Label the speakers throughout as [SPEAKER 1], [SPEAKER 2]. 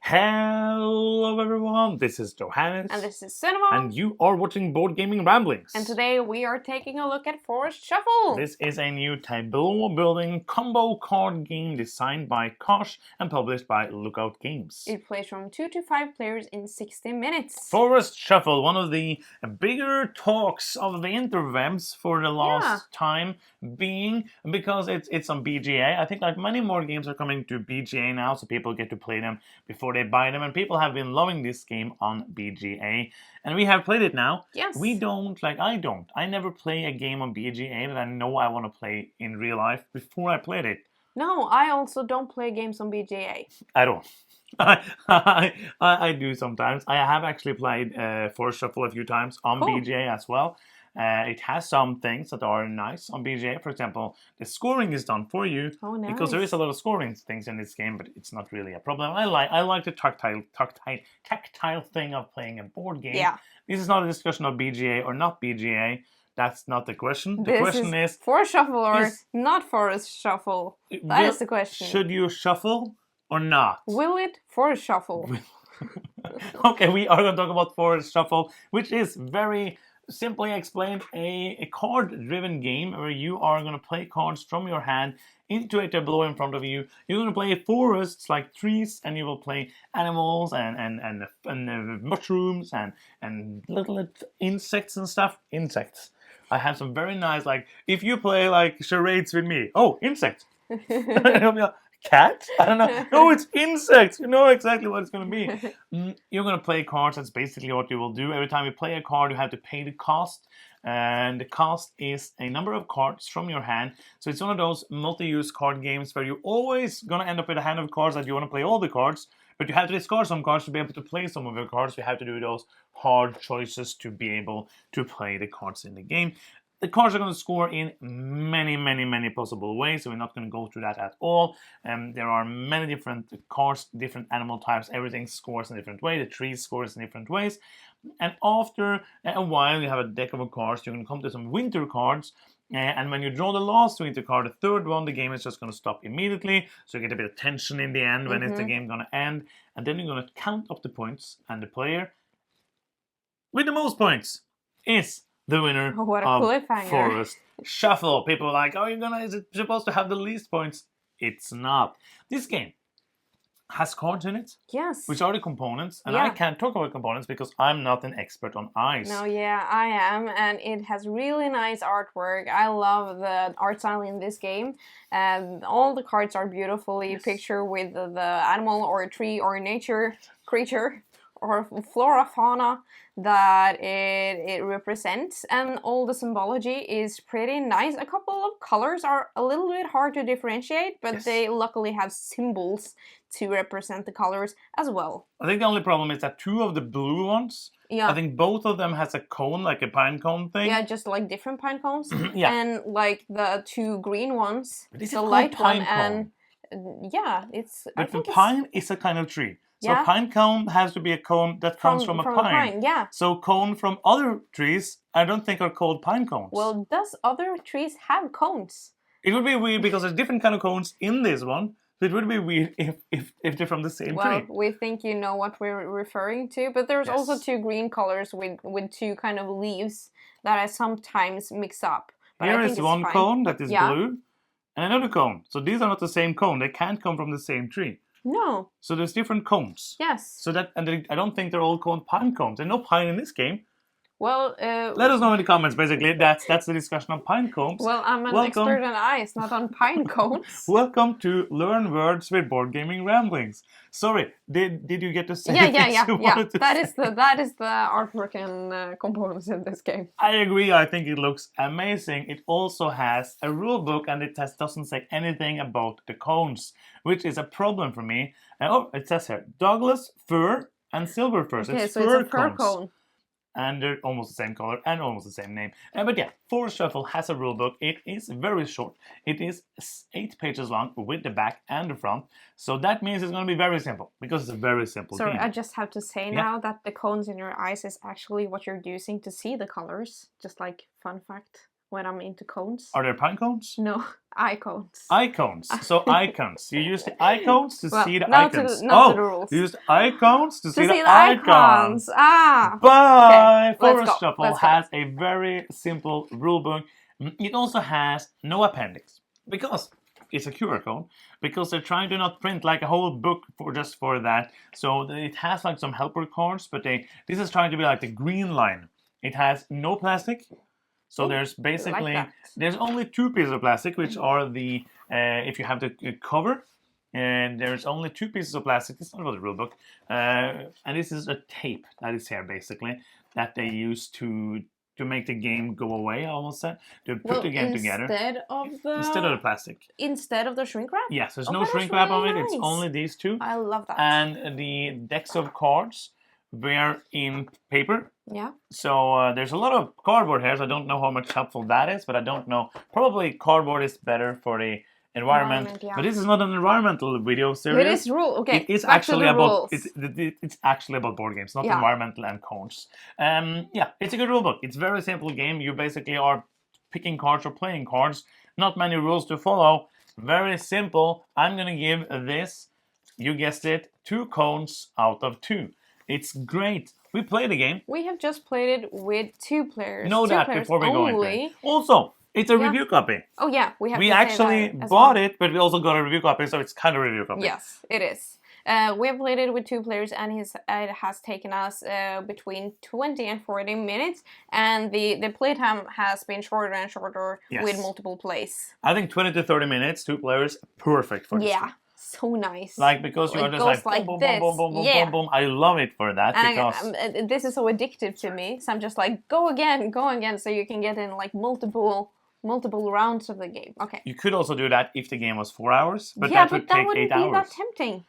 [SPEAKER 1] Hello everyone, this is Johannes.
[SPEAKER 2] And this is Cinema.
[SPEAKER 1] And you are watching Board Gaming Ramblings.
[SPEAKER 2] And today we are taking a look at Forest Shuffle.
[SPEAKER 1] This is a new tableau building combo card game designed by Kosh and published by Lookout Games.
[SPEAKER 2] It plays from 2 to 5 players in 60 minutes.
[SPEAKER 1] Forest Shuffle, one of the bigger talks of the interwebs for the last time being, because it's on BGA. I think like many more games are coming to BGA now, so people get to play them before they buy them, and people have been loving this game on BGA, and we have played it now.
[SPEAKER 2] Yes.
[SPEAKER 1] I never play a game on BGA that I know I want to play in real life before I played it.
[SPEAKER 2] No, I also don't play games on BGA.
[SPEAKER 1] I don't. I do sometimes. I have actually played Forest Shuffle a few times on BGA as well. It has some things that are nice on BGA. For example, the scoring is done for you.
[SPEAKER 2] Oh, nice.
[SPEAKER 1] Because there is a lot of scoring things in this game, but it's not really a problem. I like the tactile thing of playing a board game.
[SPEAKER 2] Yeah.
[SPEAKER 1] This is not a discussion of BGA or not BGA. That's not the question. The question is
[SPEAKER 2] Forest Shuffle or not Forest Shuffle. That is the question.
[SPEAKER 1] Should you shuffle or not?
[SPEAKER 2] Will it Forest Shuffle?
[SPEAKER 1] Okay, we are going to talk about Forest Shuffle, which is very simply explained a card-driven game where you are going to play cards from your hand into a tableau in front of you. You're going to play forests like trees, and you will play animals and mushrooms and little insects and stuff. Insects. I have some very nice, like, if you play like charades with me. Oh, insect. Cat? I don't know. No, it's insects. You know exactly what it's going to be. You're going to play cards. That's basically what you will do. Every time you play a card, you have to pay the cost. And the cost is a number of cards from your hand. So it's one of those multi-use card games where you're always going to end up with a hand of cards that you want to play all the cards. But you have to discard some cards to be able to play some of your cards. You have to do those hard choices to be able to play the cards in the game. The cards are going to score in many possible ways, so we're not going to go through that at all. There are many different cards, different animal types, everything scores in a different way. The trees scores in different ways. And after a while, you have a deck of cards. You're going to come to some winter cards. And when you draw the last winter card, the third one, the game is just going to stop immediately. So you get a bit of tension in the end when it's the game going to end. And then you're going to count up the points, and the player with the most points is the winner of Forest Shuffle. People are like, is it supposed to have the least points? It's not. This game has cards in it.
[SPEAKER 2] Yes.
[SPEAKER 1] Which are the components. And I can't talk about components because I'm not an expert on ice.
[SPEAKER 2] No, I am. And it has really nice artwork. I love the art style in this game. All the cards are beautifully pictured with the animal or a tree or a nature creature or flora, fauna that it represents, and all the symbology is pretty nice. A couple of colors are a little bit hard to differentiate, but they luckily have symbols to represent the colors as well.
[SPEAKER 1] I think the only problem is that two of the blue ones, I think both of them has a cone, like a pine cone thing.
[SPEAKER 2] Yeah, just like different pine cones. And like the two green ones, the light
[SPEAKER 1] one
[SPEAKER 2] cone? And it's...
[SPEAKER 1] But the pine is a kind of tree. So a pine cone has to be a cone that comes from a pine. So cone from other trees, I don't think are called pine cones.
[SPEAKER 2] Well, does other trees have cones?
[SPEAKER 1] It would be weird because there's different kind of cones in this one. So it would be weird if they're from the same tree.
[SPEAKER 2] Well, we think you know what we're referring to, but there's also two green colors with two kind of leaves that I sometimes mix up. But
[SPEAKER 1] here is one cone that is blue and another cone. So these are not the same cone. They can't come from the same tree.
[SPEAKER 2] No.
[SPEAKER 1] So there's different cones.
[SPEAKER 2] Yes.
[SPEAKER 1] So I don't think they're all called pine cones. There's no pine in this game.
[SPEAKER 2] Well,
[SPEAKER 1] let us know in the comments. Basically, that's the discussion on pine cones.
[SPEAKER 2] Well, I'm an expert on ice, not on pine cones.
[SPEAKER 1] Welcome to Learn Words with Board Gaming Ramblings. Sorry, did you get to say?
[SPEAKER 2] Yeah. That is the artwork and components in this game.
[SPEAKER 1] I agree. I think it looks amazing. It also has a rule book, and it doesn't say anything about the cones, which is a problem for me. It says here Douglas fir and silver fir.
[SPEAKER 2] Okay, so it's a fir cone.
[SPEAKER 1] And they're almost the same color and almost the same name. But yeah, Forest Shuffle has a rule book. It is very short. It is 8 pages long with the back and the front. So that means it's going to be very simple because it's a very simple game.
[SPEAKER 2] Sorry, I just have to say now that the cones in your eyes is actually what you're using to see the colors. Just like fun fact when I'm into cones.
[SPEAKER 1] Are there pine cones?
[SPEAKER 2] No, Icons.
[SPEAKER 1] Icons. So icons. You use the icons to see the
[SPEAKER 2] not
[SPEAKER 1] icons.
[SPEAKER 2] not to the rules.
[SPEAKER 1] You use the icons to see the
[SPEAKER 2] icons.
[SPEAKER 1] icons.
[SPEAKER 2] Ah.
[SPEAKER 1] But
[SPEAKER 2] Okay,
[SPEAKER 1] Forest Shuffle
[SPEAKER 2] let's go.
[SPEAKER 1] has a very simple rulebook. It also has no appendix because it's a QR code. Because they're trying to not print like a whole book for that. So it has like some helper cards, but this is trying to be like the green line. It has no plastic. So there's basically there's only 2 pieces of plastic, which are the if you have the cover, and there's only 2 pieces of plastic. It's not about the rule book, and this is a tape that is here basically that they use to make the game go away. I almost said to put the game together
[SPEAKER 2] instead of
[SPEAKER 1] the plastic.
[SPEAKER 2] Instead of the shrink wrap.
[SPEAKER 1] Yes, there's no shrink wrap on it. Nice. It's only these 2.
[SPEAKER 2] I love that.
[SPEAKER 1] And the decks of cards were in paper.
[SPEAKER 2] Yeah.
[SPEAKER 1] So there's a lot of cardboard here, so I don't know how much helpful that is, but I don't know. Probably cardboard is better for the environment. Yeah. But this is not an environmental video series.
[SPEAKER 2] It is rule. Okay.
[SPEAKER 1] It is actually about it's actually about board games, not environmental and cards. Yeah, it's a good rule book. It's a very simple game. You basically are picking cards or playing cards. Not many rules to follow. Very simple. I'm gonna give this, you guessed it, 2 cones out of 2. It's great. We played the game.
[SPEAKER 2] We have just played it with 2 players.
[SPEAKER 1] Know that before we go into it. Also, it's a review copy.
[SPEAKER 2] Oh yeah,
[SPEAKER 1] we actually bought it, but we also got a review copy, so it's kind of a review copy.
[SPEAKER 2] Yes, it is. We have played it with 2 players, and it has taken us between 20 and 40 minutes, and the playtime has been shorter and shorter with multiple plays.
[SPEAKER 1] I think 20 to 30 minutes, 2 players, perfect for this.
[SPEAKER 2] Yeah. So nice.
[SPEAKER 1] Like, because you're just like boom, boom, boom, boom, boom, boom, boom. I love it for that.
[SPEAKER 2] And this is so addictive to me. So I'm just like, go again. So you can get in like multiple rounds of the game. Okay.
[SPEAKER 1] You could also do that if the game was 4 hours, but that would take 8 hours.
[SPEAKER 2] Be that tempting.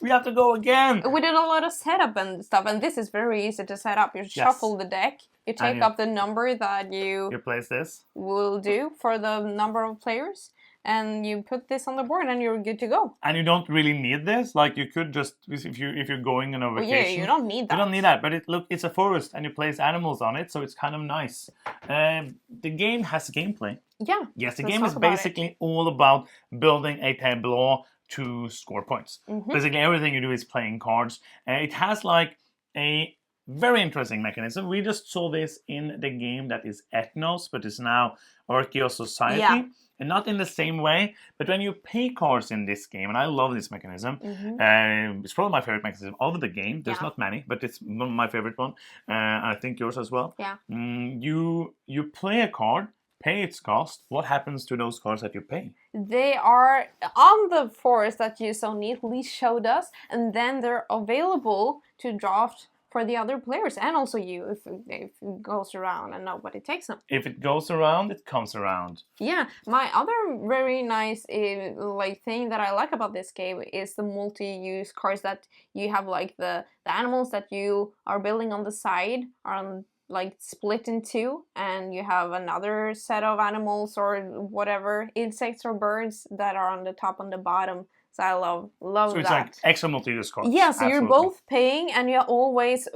[SPEAKER 1] We have to go again.
[SPEAKER 2] We did a lot of setup and stuff, and this is very easy to set up. You shuffle the deck. You take up the number that you
[SPEAKER 1] place this.
[SPEAKER 2] Will do for the number of players. And you put this on the board, and you're good to go.
[SPEAKER 1] And you don't really need this. Like you could just, if you're going on a vacation.
[SPEAKER 2] Yeah, you don't need that.
[SPEAKER 1] You don't need that. But it's a forest, and you place animals on it, so it's kind of nice. The game has gameplay.
[SPEAKER 2] Yeah.
[SPEAKER 1] Yes, the game is basically all about building a tableau to score points. Basically, everything you do is playing cards. It has like a very interesting mechanism. We just saw this in the game that is Ethnos, but is now Archaeos Society. Yeah. And not in the same way, but when you pay cards in this game, and I love this mechanism, it's probably my favorite mechanism of the game. There's not many, but it's my favorite one. I think yours as well.
[SPEAKER 2] Yeah.
[SPEAKER 1] You play a card, pay its cost. What happens to those cards that you pay?
[SPEAKER 2] They are on the forest that you so neatly showed us, and then they're available to draft for the other players, and also you, if it goes around and nobody takes them.
[SPEAKER 1] If it goes around, it comes around.
[SPEAKER 2] Yeah, my other very nice thing that I like about this game is the multi-use cards that you have, like the animals that you are building on the side are like split in 2, and you have another set of animals or whatever, insects or birds that are on the top and the bottom. So I love that.
[SPEAKER 1] So it's like extra multi-use cards.
[SPEAKER 2] Yeah, so you're both paying, and you're always,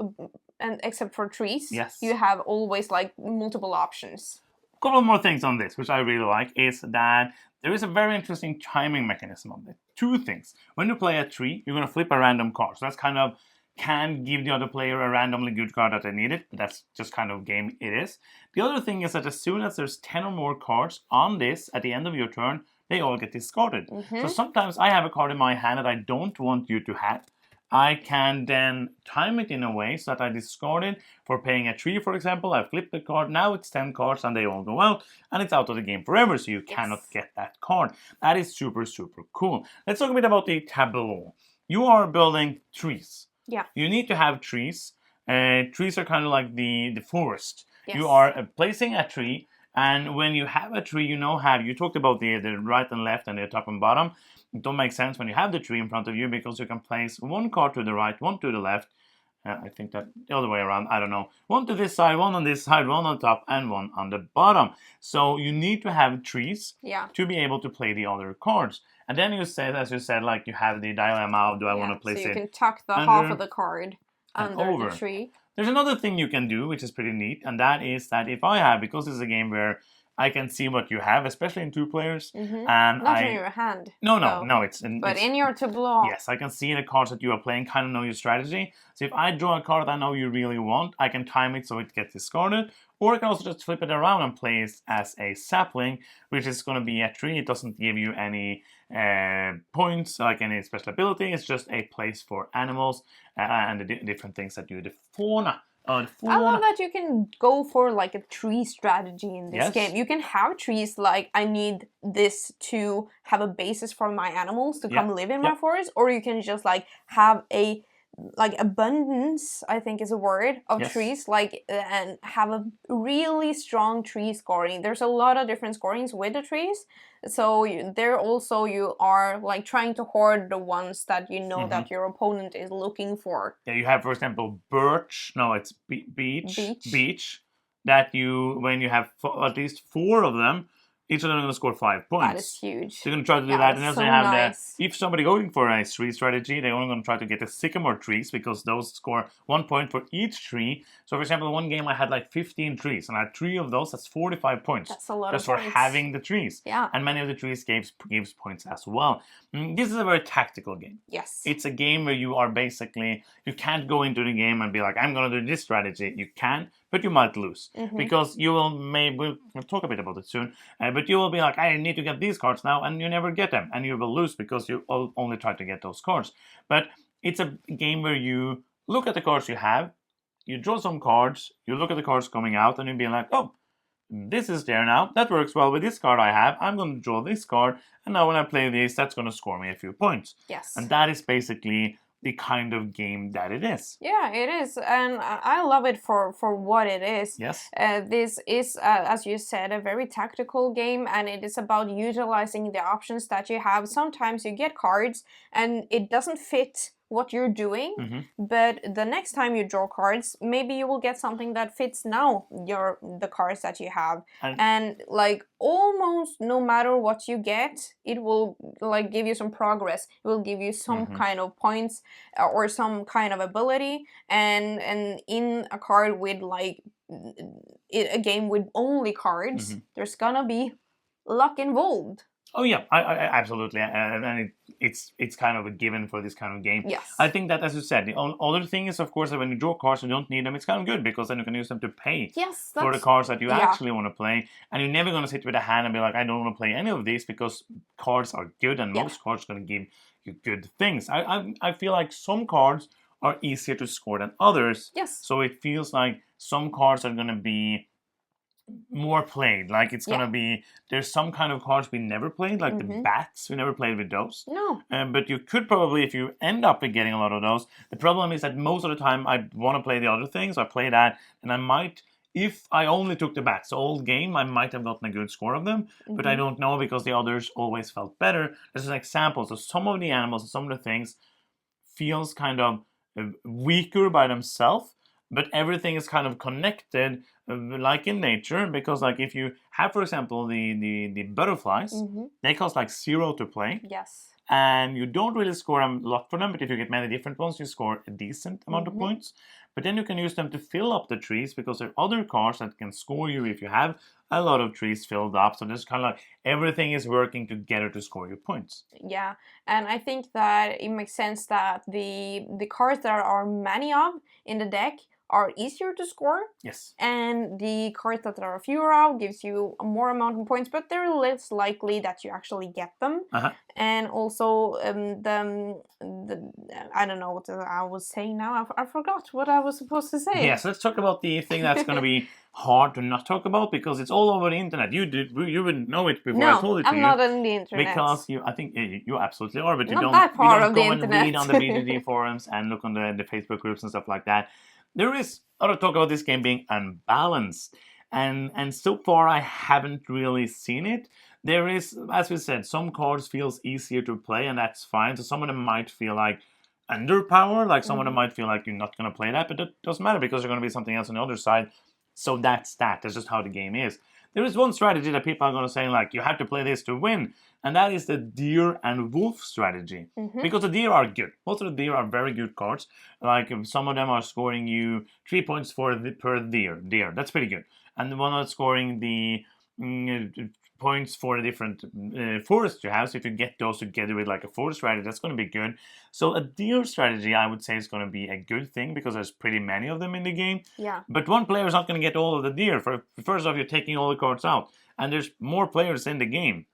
[SPEAKER 2] and except for trees, you have always like multiple options.
[SPEAKER 1] A couple more things on this, which I really like, is that there is a very interesting timing mechanism on it. 2 things. When you play a tree, you're going to flip a random card. So that's kind of can give the other player a randomly good card that they needed, but that's just kind of game it is. The other thing is that as soon as there's 10 or more cards on this at the end of your turn, they all get discarded. So sometimes I have a card in my hand that I don't want you to have. I can then time it in a way so that I discard it for paying a tree, for example. I flip the card, now it's 10 cards and they all go out, and it's out of the game forever, so you cannot get that card. That is super, super cool. Let's talk a bit about the tableau. You are building trees.
[SPEAKER 2] Yeah.
[SPEAKER 1] You need to have trees. Trees are kind of like the forest.
[SPEAKER 2] Yes.
[SPEAKER 1] You are placing a tree, and when you have a tree, you talked about the right and left and the top and bottom. It don't make sense when you have the tree in front of you, because you can place 1 card to the right, 1 to the left. I think that the other way around, I don't know. 1 to this side, 1 on this side, 1 on top, and 1 on the bottom. So you need to have trees to be able to play the other cards. And then you said, as you said, like you have the dilemma of do I want to place it
[SPEAKER 2] so you can tuck the half of the card under the tree.
[SPEAKER 1] There's another thing you can do, which is pretty neat, and that is that if I have, because this is a game where I can see what you have, especially in 2 players.
[SPEAKER 2] And not in your hand.
[SPEAKER 1] No, it's
[SPEAKER 2] in your tableau.
[SPEAKER 1] Yes, I can see the cards that you are playing, kind of know your strategy. So if I draw a card that I know you really want, I can time it so it gets discarded. Or I can also just flip it around and play it as a sapling, which is going to be a tree. It doesn't give you any points, like any special ability. It's just a place for animals and the different things that do. The fauna.
[SPEAKER 2] I love that you can go for like a tree strategy in this game. You can have trees like, I need this to have a basis for my animals to come live in my forest, or you can just like have a abundance, I think is a word, of trees, like, and have a really strong tree scoring. There's a lot of different scorings with the trees, so you are like trying to hoard the ones that you know that your opponent is looking for.
[SPEAKER 1] Yeah, you have, for example, birch. No, it's beech. That when you have at least 4 of them, each of them are going to score 5 points.
[SPEAKER 2] That is huge.
[SPEAKER 1] So you're going to try to do that. And also you have if somebody going for a tree strategy, they're only going to try to get the sycamore trees because those score 1 point for each tree. So for example, in one game I had like 15 trees, and I had 3 of those. That's 45 points.
[SPEAKER 2] That's a lot
[SPEAKER 1] just
[SPEAKER 2] of
[SPEAKER 1] for
[SPEAKER 2] points.
[SPEAKER 1] having the trees.
[SPEAKER 2] Yeah.
[SPEAKER 1] And many of the trees gives points as well. This is a very tactical game.
[SPEAKER 2] Yes.
[SPEAKER 1] It's a game where you are basically, you can't go into the game and be like, I'm going to do this strategy. You can, but you might lose. Because you will, we'll talk a bit about it soon, but you will be like, I need to get these cards now, and you never get them. And you will lose because you only try to get those cards. But it's a game where you look at the cards you have, you draw some cards, you look at the cards coming out, and you'll be like, oh, this is there now. That works well with this card I have. I'm going to draw this card, and now when I play this, that's going to score me a few points.
[SPEAKER 2] Yes.
[SPEAKER 1] And that is basically the kind of game that it is.
[SPEAKER 2] Yeah, it is, and I love it for what it is.
[SPEAKER 1] Yes.
[SPEAKER 2] This is, as you said, a very tactical game, and it is about utilizing the options that you have. Sometimes you get cards, and it doesn't fit what you're doing, but the next time you draw cards, maybe you will get something that fits now the cards that you have, and like almost no matter what you get, it will like give you some progress. It will give you some kind of points or some kind of ability, and in a card with like a game with only cards, there's gonna be luck involved.
[SPEAKER 1] Oh yeah, I absolutely, and it's kind of a given for this kind of game.
[SPEAKER 2] Yes.
[SPEAKER 1] I think that, as you said, the other thing is, of course, that when you draw cards and you don't need them, it's kind of good because then you can use them to pay for the cards that you actually want to play, and you're never going to sit with a hand and be like, I don't want to play any of these, because cards are good, and most cards are going to give you good things. I feel like some cards are easier to score than others.
[SPEAKER 2] Yes.
[SPEAKER 1] So it feels like some cards are going to be more played, like it's gonna be, there's some kind of cards we never played, like the bats, we never played with those.
[SPEAKER 2] No.
[SPEAKER 1] But you could probably, if you end up getting a lot of those, the problem is that most of the time I want to play the other things, I play that, and I might, if I only took the bats the whole game, I might have gotten a good score of them, but I don't know because the others always felt better. This is an example. So some of the animals and some of the things feels kind of weaker by themselves, but everything is kind of connected, like in nature, because like if you have, for example, the butterflies, they cost like 0 to play.
[SPEAKER 2] Yes.
[SPEAKER 1] And you don't really score a lot for them, but if you get many different ones, you score a decent amount of points. But then you can use them to fill up the trees, because there are other cards that can score you if you have a lot of trees filled up. So there's kind of like everything is working together to score your points.
[SPEAKER 2] Yeah, and I think that it makes sense that the cards that are many of in the deck are easier to score.
[SPEAKER 1] Yes. And
[SPEAKER 2] the cards that there are fewer of gives you a more amount of points, but they're less likely that you actually get them. And also I don't know what I was saying now. I forgot what I was supposed to say.
[SPEAKER 1] Yes, let's talk about the thing that's going to be hard to not talk about, because it's all over the internet. You wouldn't know it before I told it to you.
[SPEAKER 2] No, I'm not on the internet.
[SPEAKER 1] Because I think you absolutely are, but you
[SPEAKER 2] not
[SPEAKER 1] don't,
[SPEAKER 2] that part
[SPEAKER 1] you don't
[SPEAKER 2] of
[SPEAKER 1] go
[SPEAKER 2] the
[SPEAKER 1] and
[SPEAKER 2] internet.
[SPEAKER 1] read on the BDD forums and look on the Facebook groups and stuff like that. There is a lot of talk about this game being unbalanced, and so far I haven't really seen it. There is, as we said, some cards feels easier to play, and that's fine. So some of them might feel like underpowered, like some of them might feel like you're not going to play that, but it doesn't matter because there's going to be something else on the other side. So that's that. That's just how the game is. There is one strategy that people are going to say, like, you have to play this to win, and that is the deer and wolf strategy. Because the deer are good. Most of the deer are very good cards. Like, some of them are scoring you 3 points per deer. That's pretty good. And the one that's scoring the points for the different forests you have. So if you get those together with like a forest strategy, that's going to be good. So a deer strategy, I would say, is going to be a good thing because there's pretty many of them in the game.
[SPEAKER 2] Yeah.
[SPEAKER 1] But one player is not going to get all of the deer. First off, you're taking all the cards out, and there's more players in the game.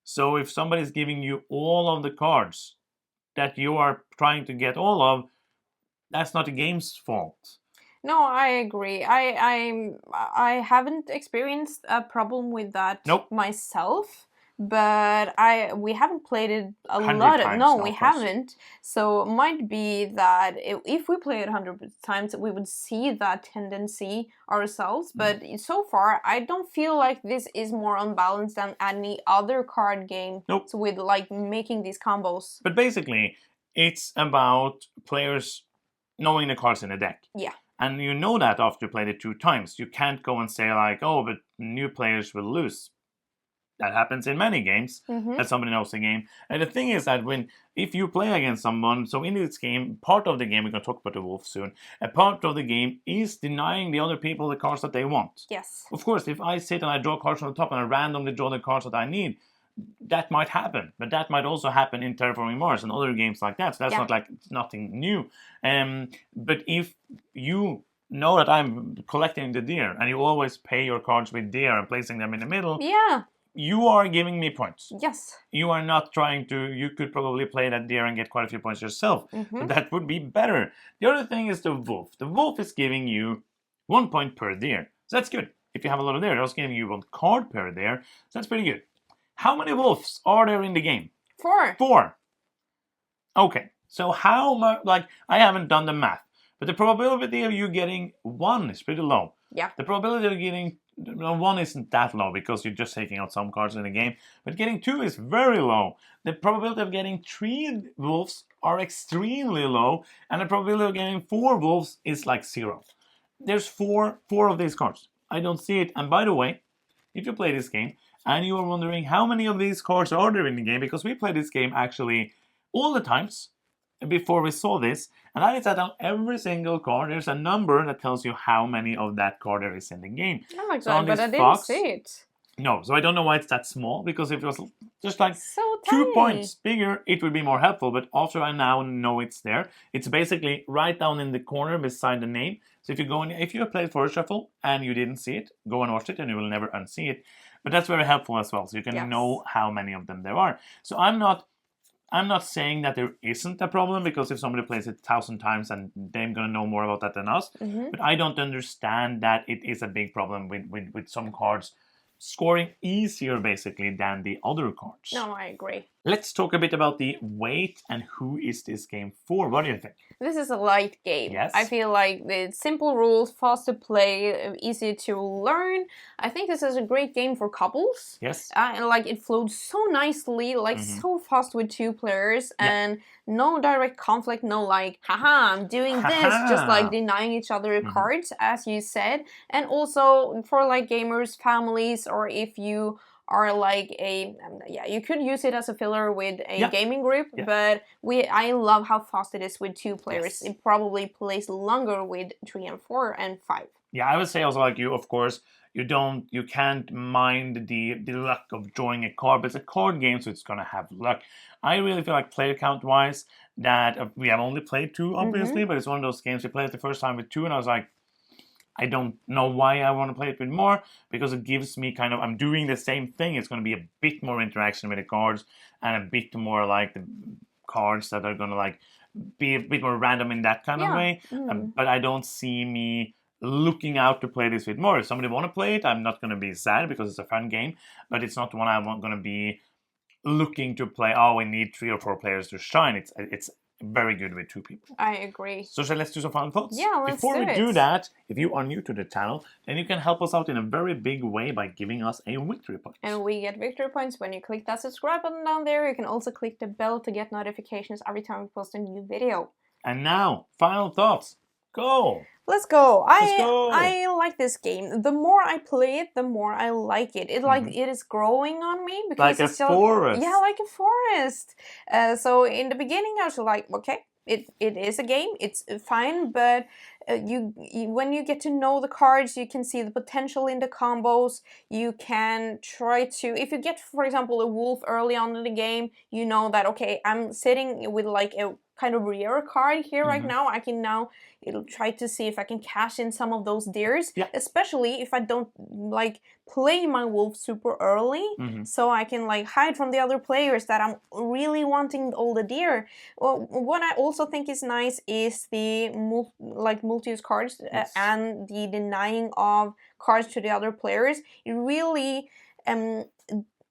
[SPEAKER 1] So if somebody's giving you all of the cards that you are trying to get all of, that's not the game's fault.
[SPEAKER 2] No, I agree. I haven't experienced a problem with that
[SPEAKER 1] Nope.
[SPEAKER 2] myself, but we haven't played it a
[SPEAKER 1] 100
[SPEAKER 2] lot.
[SPEAKER 1] times,
[SPEAKER 2] No,
[SPEAKER 1] of
[SPEAKER 2] we
[SPEAKER 1] course.
[SPEAKER 2] haven't. So it might be that if we play it 100 times, we would see that tendency ourselves. But so far, I don't feel like this is more unbalanced than any other card game.
[SPEAKER 1] Nope.
[SPEAKER 2] With like making these combos.
[SPEAKER 1] But basically, it's about players knowing the cards in the deck.
[SPEAKER 2] Yeah.
[SPEAKER 1] And you know that after you played it 2 times. You can't go and say like, oh, but new players will lose. That happens in many games, that somebody knows the game. And the thing is that if you play against someone, so in this game, part of the game, we're going to talk about the wolf soon, a part of the game is denying the other people the cards that they want.
[SPEAKER 2] Yes.
[SPEAKER 1] Of course, if I sit and I draw cards from the top and I randomly draw the cards that I need, that might happen, but that might also happen in Terraforming Mars and other games like that. So that's not like nothing new. But if you know that I'm collecting the deer and you always pay your cards with deer and placing them in the middle, you are giving me points.
[SPEAKER 2] Yes.
[SPEAKER 1] You are not trying to. You could probably play that deer and get quite a few points yourself. But that would be better. The other thing is the wolf. The wolf is giving you 1 point per deer. So that's good. If you have a lot of deer, they're also giving you 1 card per deer. So that's pretty good. How many wolves are there in the game?
[SPEAKER 2] 4.
[SPEAKER 1] 4. Okay, so how much, like, I haven't done the math, but the probability of you getting 1 is pretty low.
[SPEAKER 2] Yeah.
[SPEAKER 1] The probability of getting 1 isn't that low because you're just taking out some cards in the game, but getting 2 is very low. The probability of getting 3 wolves are extremely low, and the probability of getting 4 wolves is like 0. There's four of these cards. I don't see it, and by the way, if you play this game, and you are wondering how many of these cards are there in the game, because we play this game actually all the times before we saw this, and that is that on every single card there's a number that tells you how many of that card there is in the game.
[SPEAKER 2] I like
[SPEAKER 1] So
[SPEAKER 2] that,
[SPEAKER 1] on
[SPEAKER 2] but
[SPEAKER 1] this
[SPEAKER 2] I didn't
[SPEAKER 1] box-
[SPEAKER 2] see it.
[SPEAKER 1] No, so I don't know why it's that small, because if it was just like
[SPEAKER 2] So
[SPEAKER 1] 2
[SPEAKER 2] tiny.
[SPEAKER 1] points bigger, it would be more helpful, but after I now know it's there, it's basically right down in the corner beside the name. So if you have played Forest Shuffle and you didn't see it, go and watch it and you will never unsee it. But that's very helpful as well, so you can know how many of them there are. So I'm not saying that there isn't a problem, because if somebody plays it 1,000 times and they're going to know more about that than us, but I don't understand that it is a big problem with some cards scoring easier basically than the other cards.
[SPEAKER 2] No, I agree.
[SPEAKER 1] Let's talk a bit about the weight and who is this game for. What do you think?
[SPEAKER 2] This is a light game.
[SPEAKER 1] Yes.
[SPEAKER 2] I feel like it's simple rules, fast to play, easy to learn. I think this is a great game for couples.
[SPEAKER 1] Yes.
[SPEAKER 2] And like it flows so nicely, like so fast with 2 players, and no direct conflict, no like, haha, I'm doing this, just like denying each other cards, as you said. And also for like gamers, families, or if you are like you could use it as a filler with a gaming group, but I love how fast it is with 2 players. It probably plays longer with 3 and 4 and 5.
[SPEAKER 1] Yeah, I would say also like you, of course, you can't mind the luck of drawing a card, but it's a card game, so it's gonna have luck. I really feel like player count wise that we have only played 2, obviously, but it's one of those games we played it the first time with 2, and I was like, I don't know why I want to play it with more, because it gives me kind of, I'm doing the same thing. It's going to be a bit more interaction with the cards and a bit more like the cards that are going to like be a bit more random in that kind of way. But I don't see me looking out to play this with more. If somebody want to play it, I'm not going to be sad because it's a fun game, but it's not one I'm going to be looking to play. Oh, we need 3 or 4 players to shine. It's very good with 2 people.
[SPEAKER 2] I agree.
[SPEAKER 1] So let's do some final thoughts.
[SPEAKER 2] Yeah, let's
[SPEAKER 1] Before
[SPEAKER 2] do
[SPEAKER 1] we
[SPEAKER 2] it.
[SPEAKER 1] do that, if you are new to the channel, then you can help us out in a very big way by giving us a victory point.
[SPEAKER 2] And we get victory points when you click that subscribe button down there. You can also click the bell to get notifications every time we post a new video.
[SPEAKER 1] And now, final thoughts. Go!
[SPEAKER 2] Let's go.
[SPEAKER 1] Let's go.
[SPEAKER 2] I like this game. The more I play it, the more I like it. It it is growing on me because
[SPEAKER 1] Like a
[SPEAKER 2] it's still,
[SPEAKER 1] forest.
[SPEAKER 2] Yeah, like a forest. So in the beginning, I was like, okay, it is a game. It's fine, but when you get to know the cards, you can see the potential in the combos. You can try to, if you get, for example, a wolf early on in the game, you know that, okay, I'm sitting with like a kind of rare card here right now. I can now try to see if I can cash in some of those deers, especially if I don't like play my wolf super early, so I can like hide from the other players that I'm really wanting all the deer. Well, what I also think is nice is the multi-use cards and the denying of cards to the other players. It really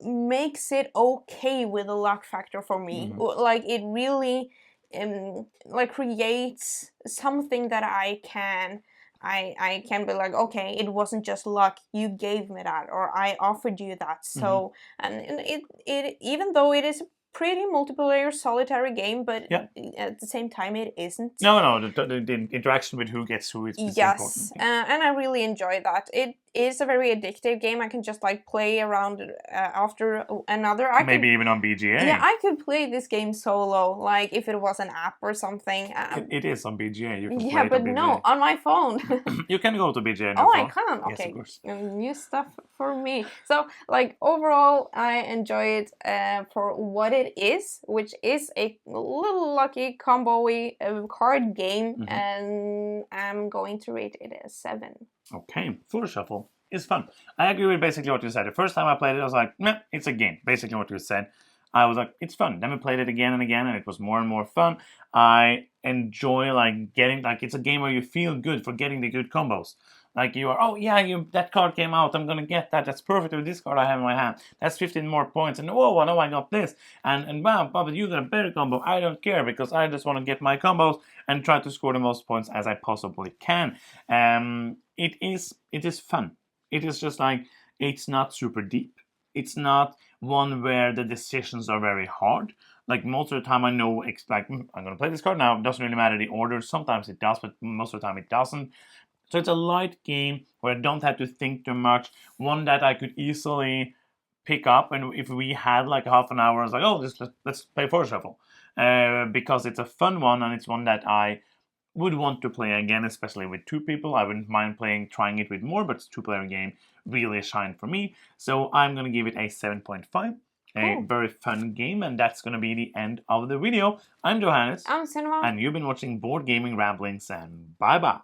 [SPEAKER 2] makes it okay with the luck factor for me. Like it really like creates something that I can be like, okay, it wasn't just luck, you gave me that, or I offered you that. So and it even though it is a pretty multiplayer solitary game, but at the same time it isn't.
[SPEAKER 1] No, the interaction with who gets who is important.
[SPEAKER 2] And I really enjoy that. It is a very addictive game. I can just like play around after another.
[SPEAKER 1] Maybe even on BGA.
[SPEAKER 2] Yeah, I could play this game solo, like if it was an app or something.
[SPEAKER 1] It is on BGA. You can play
[SPEAKER 2] but
[SPEAKER 1] it on BGA.
[SPEAKER 2] no, on my phone.
[SPEAKER 1] You can go to BGA.
[SPEAKER 2] Oh, I can. Okay,
[SPEAKER 1] yes, of course.
[SPEAKER 2] New stuff for me. So, like overall, I enjoy it for what it is, which is a little lucky combo-y card game, and I'm going to rate it a 7.
[SPEAKER 1] Okay, Floor Shuffle is fun. I agree with basically what you said. The first time I played it, I was like, meh, it's a game. Basically what you said. I was like, it's fun. Then we played it again and again, and it was more and more fun. I enjoy like getting, like it's a game where you feel good for getting the good combos. Like you are, oh yeah, that card came out, I'm gonna get that. That's perfect with this card I have in my hand. That's 15 more points, and oh, I know I got this. And wow, Bobby, you got a better combo. I don't care because I just want to get my combos and try to score the most points as I possibly can. It is fun. It is just like, it's not super deep. It's not one where the decisions are very hard. Like most of the time I know, like, I'm going to play this card now. It doesn't really matter the order. Sometimes it does, but most of the time it doesn't. So it's a light game where I don't have to think too much. One that I could easily pick up. And if we had like half an hour, I was like, oh, let's play Floor Shuffle. Because it's a fun one, and it's one that I would want to play again, especially with 2 people. I wouldn't mind trying it with more, but it's a 2-player game really shined for me. So I'm going to give it a 7.5. A very fun game, and that's going to be the end of the video. I'm Johannes.
[SPEAKER 2] I'm Cinema.
[SPEAKER 1] And you've been watching Board Gaming Ramblings, and bye-bye.